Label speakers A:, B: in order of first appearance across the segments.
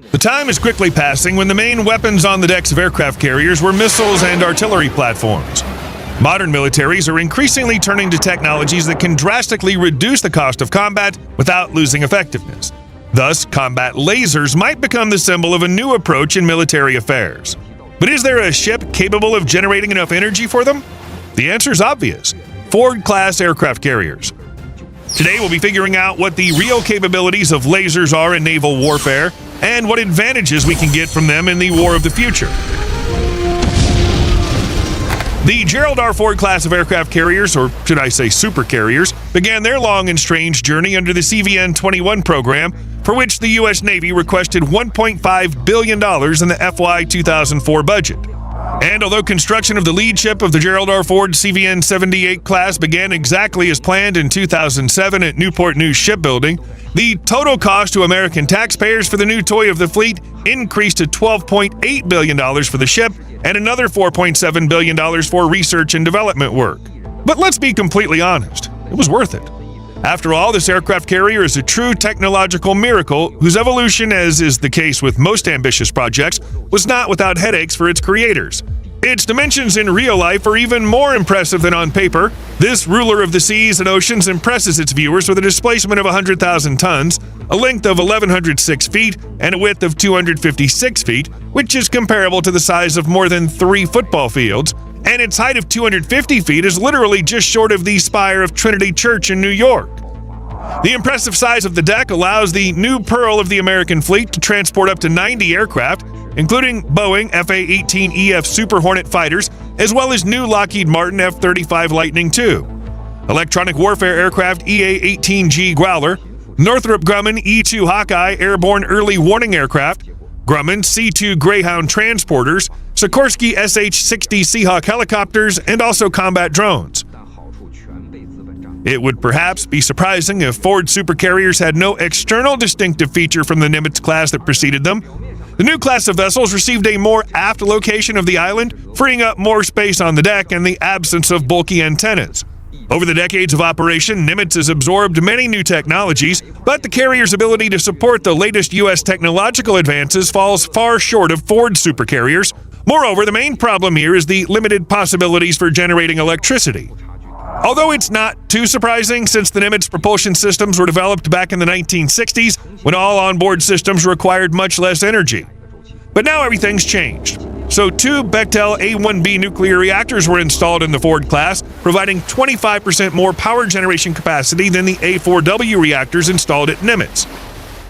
A: The time is quickly passing when the main weapons on the decks of aircraft carriers were missiles and artillery platforms. Modern militaries are increasingly turning to technologies that can drastically reduce the cost of combat without losing effectiveness. Thus, combat lasers might become the symbol of a new approach in military affairs. But is there a ship capable of generating enough energy for them? The answer is obvious: Ford-class aircraft carriers. Today we'll be figuring out what the real capabilities of lasers are in naval warfare and what advantages we can get from them in the war of the future. The Gerald R. Ford class of aircraft carriers, or should I say supercarriers, began their long and strange journey under the CVN-21 program, for which the U.S. Navy requested $1.5 billion in the FY 2004 budget. And although construction of the lead ship of the Gerald R. Ford CVN-78 class began exactly as planned in 2007 at Newport News Shipbuilding, the total cost to American taxpayers for the new toy of the fleet increased to $12.8 billion for the ship and another $4.7 billion for research and development work. But let's be completely honest, it was worth it. After all, this aircraft carrier is a true technological miracle whose evolution, as is the case with most ambitious projects, was not without headaches for its creators. Its dimensions in real life are even more impressive than on paper. This ruler of the seas and oceans impresses its viewers with a displacement of 100,000 tons, a length of 1,106 feet, and a width of 256 feet, which is comparable to the size of more than 3 football fields, and its height of 250 feet is literally just short of the spire of Trinity Church in New York. The impressive size of the deck allows the new pearl of the American fleet to transport up to 90 aircraft, including Boeing FA-18EF Super Hornet fighters, as well as new Lockheed Martin F-35 Lightning II, electronic warfare aircraft EA-18G Growler, Northrop Grumman E-2 Hawkeye airborne early warning aircraft, Grumman C-2 Greyhound transporters, Sikorsky SH-60 Seahawk helicopters, and also combat drones. It would perhaps be surprising if Ford supercarriers had no external distinctive feature from the Nimitz class that preceded them. The new class of vessels received a more aft location of the island, freeing up more space on the deck and the absence of bulky antennas. Over the decades of operation, Nimitz has absorbed many new technologies, but the carrier's ability to support the latest U.S. technological advances falls far short of Ford supercarriers. Moreover, the main problem here is the limited possibilities for generating electricity. Although it's not too surprising, since the Nimitz propulsion systems were developed back in the 1960s, when all onboard systems required much less energy. But now everything's changed. So 2 Bechtel A-1B nuclear reactors were installed in the Ford class, providing 25% more power generation capacity than the A-4W reactors installed at Nimitz.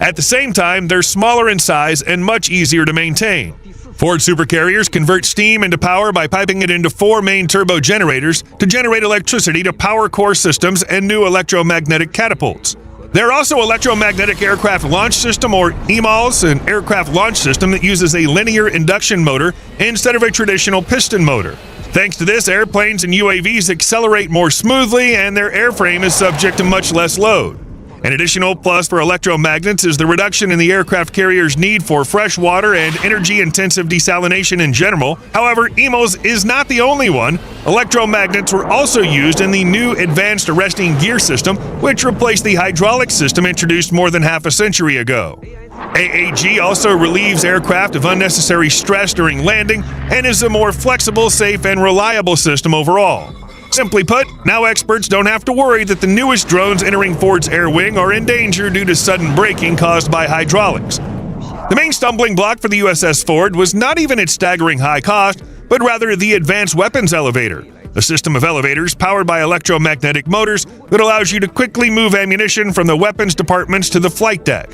A: At the same time, they're smaller in size and much easier to maintain. Ford supercarriers convert steam into power by piping it into 4 main turbo generators to generate electricity to power core systems and new electromagnetic catapults. They're also electromagnetic aircraft launch system, or EMALS, an aircraft launch system that uses a linear induction motor instead of a traditional piston motor. Thanks to this, airplanes and UAVs accelerate more smoothly and their airframe is subject to much less load. An additional plus for electromagnets is the reduction in the aircraft carrier's need for fresh water and energy-intensive desalination in general. However, EMALS is not the only one. Electromagnets were also used in the new Advanced Arresting Gear System, which replaced the hydraulic system introduced more than half a century ago. AAG also relieves aircraft of unnecessary stress during landing and is a more flexible, safe, and reliable system overall. Simply put, now experts don't have to worry that the newest drones entering Ford's air wing are in danger due to sudden braking caused by hydraulics. The main stumbling block for the USS Ford was not even its staggering high cost, but rather the Advanced Weapons Elevator, a system of elevators powered by electromagnetic motors that allows you to quickly move ammunition from the weapons departments to the flight deck.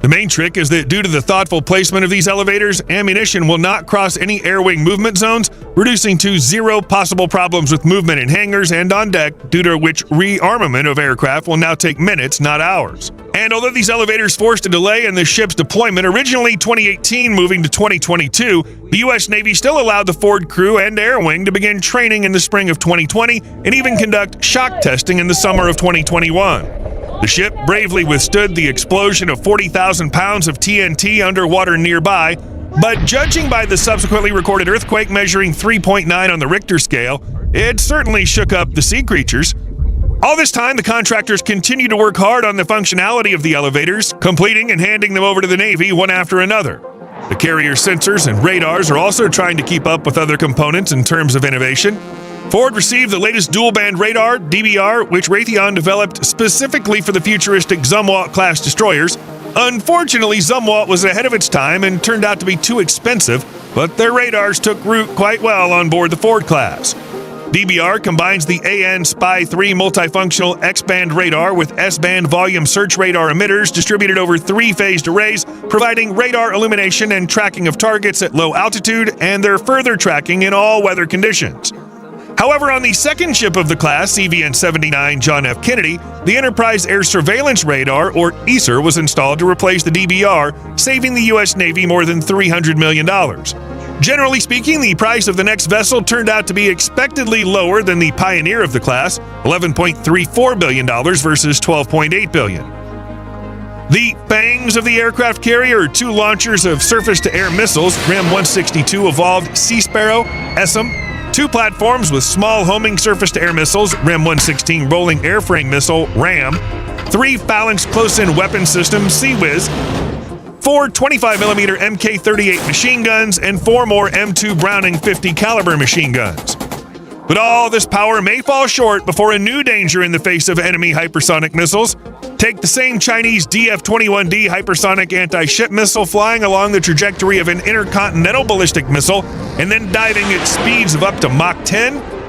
A: The main trick is that due to the thoughtful placement of these elevators, ammunition will not cross any air-wing movement zones, reducing to 0 possible problems with movement in hangars and on deck, due to which rearmament of aircraft will now take minutes, not hours. And although these elevators forced a delay in the ship's deployment, originally 2018 moving to 2022, the U.S. Navy still allowed the Ford crew and Air Wing to begin training in the spring of 2020 and even conduct shock testing in the summer of 2021. The ship bravely withstood the explosion of 40,000 pounds of TNT underwater nearby, but judging by the subsequently recorded earthquake measuring 3.9 on the Richter scale, it certainly shook up the sea creatures. All this time, the contractors continue to work hard on the functionality of the elevators, completing and handing them over to the Navy one after another. The carrier sensors and radars are also trying to keep up with other components in terms of innovation. Ford received the latest dual-band radar, DBR, which Raytheon developed specifically for the futuristic Zumwalt-class destroyers. Unfortunately, Zumwalt was ahead of its time and turned out to be too expensive, but their radars took root quite well on board the Ford class. DBR combines the AN Spy-3 multifunctional X-band radar with S-band volume search radar emitters distributed over 3-phased arrays, providing radar illumination and tracking of targets at low altitude and their further tracking in all weather conditions. However, on the second ship of the class, CVN-79 John F. Kennedy, the Enterprise Air Surveillance Radar, or ESR, was installed to replace the DBR, saving the U.S. Navy more than $300 million. Generally speaking, the price of the next vessel turned out to be expectedly lower than the Pioneer of the class, $11.34 billion versus $12.8 billion. The fangs of the aircraft carrier are 2 launchers of surface-to-air missiles, RAM-162 evolved Sea Sparrow, ESM, 2 platforms with small homing surface-to-air missiles, RAM-116 rolling airframe missile, RAM, 3 Phalanx close-in weapon systems, Sea-Whiz, 4 25mm Mk-38 machine guns, and 4 more M2 Browning 50 caliber machine guns. But all this power may fall short before a new danger in the face of enemy hypersonic missiles. Take the same Chinese DF-21D hypersonic anti-ship missile flying along the trajectory of an intercontinental ballistic missile and then diving at speeds of up to Mach 10.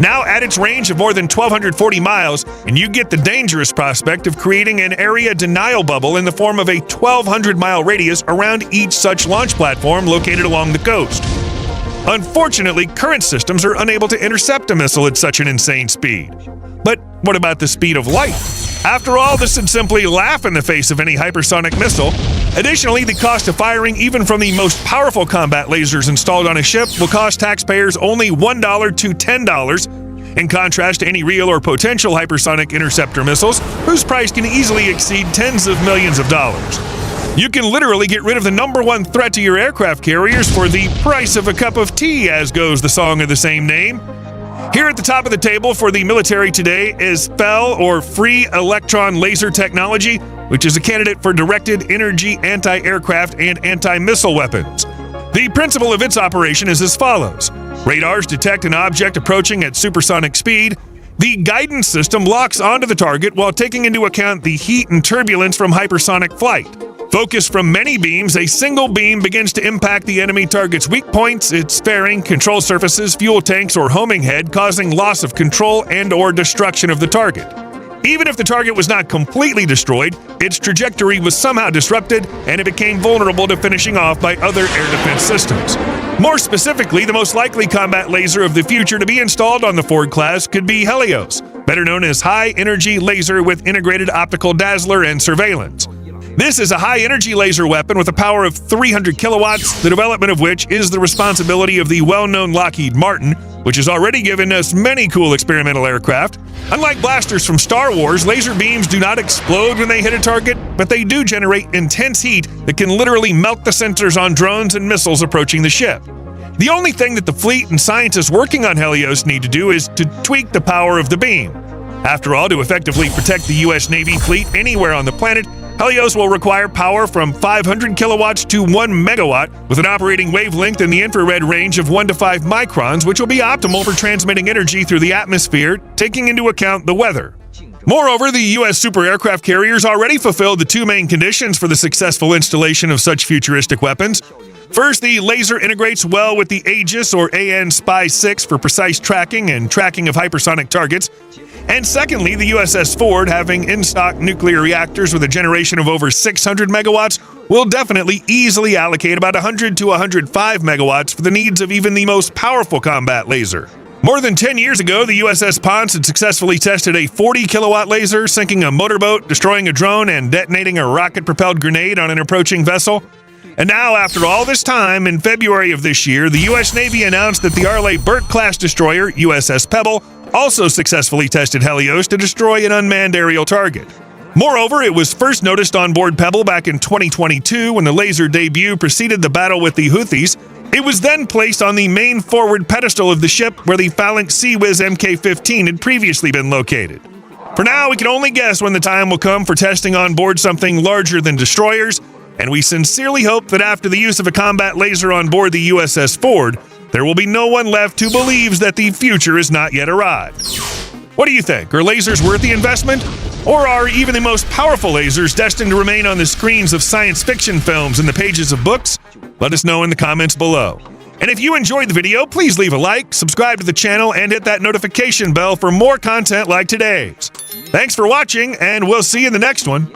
A: Now at its range of more than 1,240 miles, and you get the dangerous prospect of creating an area denial bubble in the form of a 1,200-mile radius around each such launch platform located along the coast. Unfortunately, current systems are unable to intercept a missile at such an insane speed. But what about the speed of light? After all, this would simply laugh in the face of any hypersonic missile. Additionally, the cost of firing even from the most powerful combat lasers installed on a ship will cost taxpayers only $1 to $10, in contrast to any real or potential hypersonic interceptor missiles, whose price can easily exceed tens of millions of dollars. You can literally get rid of the #1 threat to your aircraft carriers for the price of a cup of tea, as goes the song of the same name. Here at the top of the table for the military today is FEL, or Free Electron Laser Technology, which is a candidate for directed energy anti-aircraft and anti-missile weapons. The principle of its operation is as follows. Radars detect an object approaching at supersonic speed. The guidance system locks onto the target while taking into account the heat and turbulence from hypersonic flight. Focused from many beams, a single beam begins to impact the enemy target's weak points, its fairing, control surfaces, fuel tanks, or homing head, causing loss of control and/or destruction of the target. Even if the target was not completely destroyed, its trajectory was somehow disrupted, and it became vulnerable to finishing off by other air defense systems. More specifically, the most likely combat laser of the future to be installed on the Ford class could be Helios, better known as High Energy Laser with Integrated Optical Dazzler and Surveillance. This is a high-energy laser weapon with a power of 300 kilowatts, the development of which is the responsibility of the well-known Lockheed Martin, which has already given us many cool experimental aircraft. Unlike blasters from Star Wars, laser beams do not explode when they hit a target, but they do generate intense heat that can literally melt the sensors on drones and missiles approaching the ship. The only thing that the fleet and scientists working on Helios need to do is to tweak the power of the beam. After all, to effectively protect the U.S. Navy fleet anywhere on the planet, Helios will require power from 500 kilowatts to 1 megawatt, with an operating wavelength in the infrared range of 1 to 5 microns, which will be optimal for transmitting energy through the atmosphere, taking into account the weather. Moreover, the U.S. super aircraft carriers already fulfilled the 2 main conditions for the successful installation of such futuristic weapons. First, the laser integrates well with the Aegis or AN Spy-6 for precise tracking and tracking of hypersonic targets. And secondly, the USS Ford, having in-stock nuclear reactors with a generation of over 600 megawatts, will definitely easily allocate about 100 to 105 megawatts for the needs of even the most powerful combat laser. More than 10 years ago, the USS Ponce had successfully tested a 40-kilowatt laser, sinking a motorboat, destroying a drone, and detonating a rocket-propelled grenade on an approaching vessel. And now, after all this time, in February of this year, the U.S. Navy announced that the Arleigh Burke-class destroyer, USS Pebble, also successfully tested Helios to destroy an unmanned aerial target. Moreover, it was first noticed on board Pebble back in 2022 when the laser debut preceded the battle with the Houthis. It was then placed on the main forward pedestal of the ship where the Phalanx Sea-Whiz Mk-15 had previously been located. For now, we can only guess when the time will come for testing on board something larger than destroyers, and we sincerely hope that after the use of a combat laser on board the USS Ford, there will be no one left who believes that the future has not yet arrived. What do you think? Are lasers worth the investment? Or are even the most powerful lasers destined to remain on the screens of science fiction films and the pages of books? Let us know in the comments below. And if you enjoyed the video, please leave a like, subscribe to the channel, and hit that notification bell for more content like today's. Thanks for watching, and we'll see you in the next one.